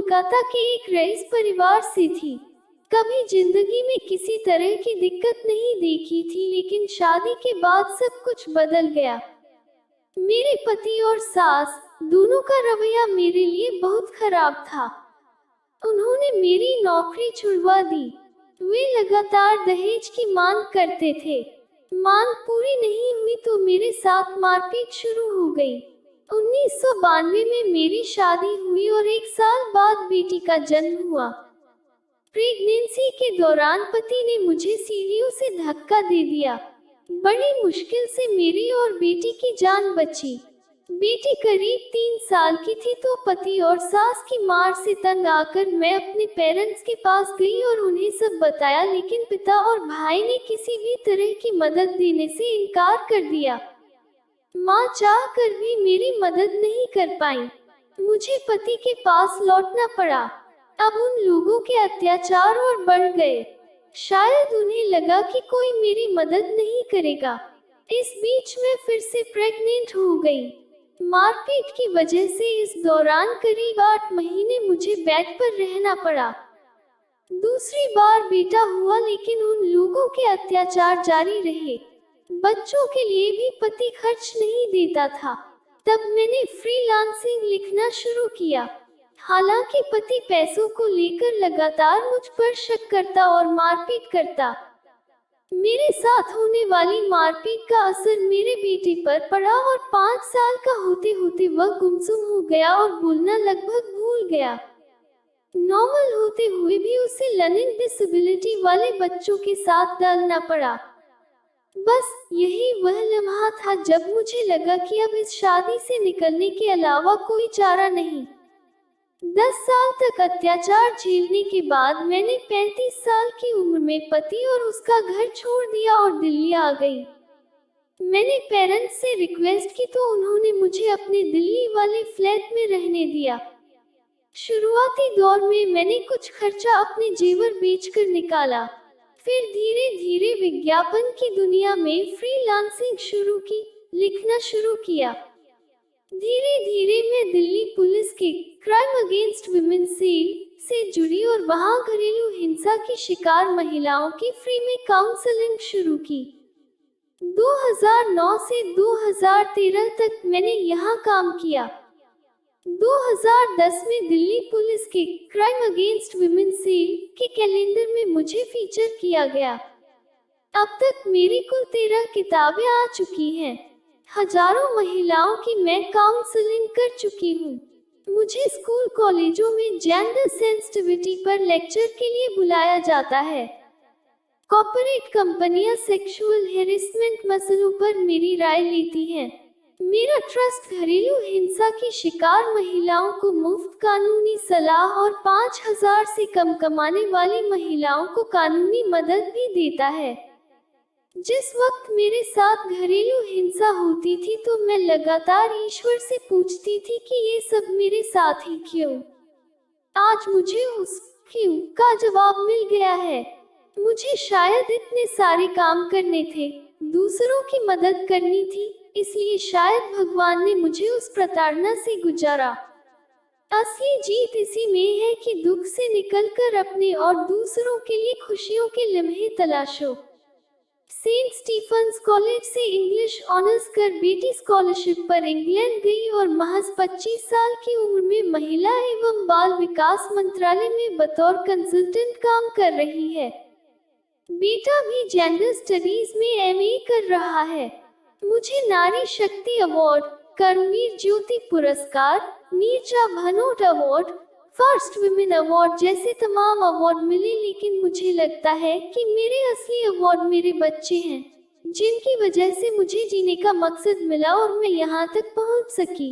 कोलकाता के एक रईस परिवार से थी। कभी जिंदगी में किसी तरह की दिक्कत नहीं देखी थी, लेकिन शादी के बाद सब कुछ बदल गया। मेरे पति और सास दोनों का रवैया मेरे लिए बहुत खराब था। उन्होंने मेरी नौकरी छुड़वा दी। वे लगातार दहेज की मांग करते थे। मांग पूरी नहीं हुई तो मेरे साथ मारपीट शुरू हो गई। 1992 में मेरी शादी हुई और 1 साल बाद बेटी का जन्म हुआ। प्रेगनेंसी के दौरान पति ने मुझे सीढ़ियों से धक्का दे दिया। बड़ी मुश्किल से मेरी और बेटी की जान बची। बेटी करीब 3 साल की थी तो पति और सास की मार से तंग आकर मैं अपने पेरेंट्स के पास गई और उन्हें सब बताया, लेकिन पिता और भाई ने किसी भी तरह की मदद देने से इनकार कर दिया। माँ चाह कर भी मेरी मदद नहीं कर पाई। मुझे पति के पास लौटना पड़ा। अब उन लोगों के अत्याचार और बढ़ गए। शायद उन्हें लगा कि कोई मेरी मदद नहीं करेगा। इस बीच मैं फिर से प्रेग्नेंट हो गई। मारपीट की वजह से इस दौरान करीब 8 महीने मुझे बेड पर रहना पड़ा। दूसरी बार बेटा हुआ, लेकिन उन लोगों के अत्याचार जारी रहे। बच्चों के लिए भी पति खर्च नहीं देता था। तब मैंने फ्रीलांसिंग लिखना शुरू किया। हालांकि पति पैसों को लेकर लगातार मुझ पर शक करता और मारपीट करता। मेरे साथ होने वाली मारपीट का असर मेरे बेटे पर पड़ा और 5 साल का होते होते वह गुमसुम हो गया और बोलना लगभग भूल गया। नॉर्मल होते हुए भी उसे लर्निंग डिसेबिलिटी वाले बच्चों के साथ डालना पड़ा। बस यही वह लम्हा था जब मुझे लगा कि अब इस शादी से निकलने के अलावा कोई चारा नहीं। 10 साल तक अत्याचार झेलने के बाद मैंने 35 साल की उम्र में पति और उसका घर छोड़ दिया और दिल्ली आ गई। मैंने पेरेंट्स से रिक्वेस्ट की तो उन्होंने मुझे अपने दिल्ली वाले फ्लैट में रहने दिया। शुरुआती दौर में मैंने कुछ खर्चा अपने जेवर बेचकर निकाला। फिर धीरे धीरे विज्ञापन की दुनिया में फ्रीलांसिंग शुरू की, लिखना शुरू किया। धीरे धीरे मैं दिल्ली पुलिस के क्राइम अगेंस्ट वुमेन सेल से जुड़ी और वहां घरेलू हिंसा की शिकार महिलाओं की फ्री में काउंसलिंग शुरू की। 2009 से 2013 तक मैंने यहाँ काम किया। 2010 में दिल्ली पुलिस के क्राइम अगेंस्ट वुमेन सेल के कैलेंडर में मुझे फीचर किया गया। अब तक मेरी कुल 13 किताबें आ चुकी हैं। हजारों महिलाओं की मैं काउंसलिंग कर चुकी हूँ। मुझे स्कूल कॉलेजों में जेंडर सेंसिटिविटी पर लेक्चर के लिए बुलाया जाता है। कॉर्पोरेट कंपनियां सेक्सुअल हैरेसमेंट मसलों पर मेरी राय लेती हैं। मेरा ट्रस्ट घरेलू हिंसा की शिकार महिलाओं को मुफ्त कानूनी सलाह और 5,000 से कम कमाने वाली महिलाओं को कानूनी मदद भी देता है। जिस वक्त मेरे साथ घरेलू हिंसा होती थी तो मैं लगातार ईश्वर से पूछती थी कि ये सब मेरे साथ ही क्यों। आज मुझे उस क्यों का जवाब मिल गया है। मुझे शायद इतने सारे काम करने थे, दूसरों की मदद करनी थी, इसलिए शायद भगवान ने मुझे उस प्रताड़ना से गुजारा। असली जीत इसी में है कि दुख से निकलकर अपने और दूसरों के लिए खुशियों के लम्हे तलाशो। सेंट स्टीफन्स कॉलेज से इंग्लिश ऑनर्स कर बेटी स्कॉलरशिप पर इंग्लैंड गई और महज 25 साल की उम्र में महिला एवं बाल विकास मंत्रालय में बतौर कंसल्टेंट काम कर रही है। बेटा भी जेंडर स्टडीज में एमए कर रहा है। मुझे नारी शक्ति अवार्ड, कर्मवीर ज्योति पुरस्कार, Neerja Bhanot award, first women award जैसे तमाम अवार्ड मिले, लेकिन मुझे लगता है कि मेरे असली अवार्ड मेरे बच्चे हैं, जिनकी वजह से मुझे जीने का मकसद मिला और मैं यहाँ तक पहुँच सकी।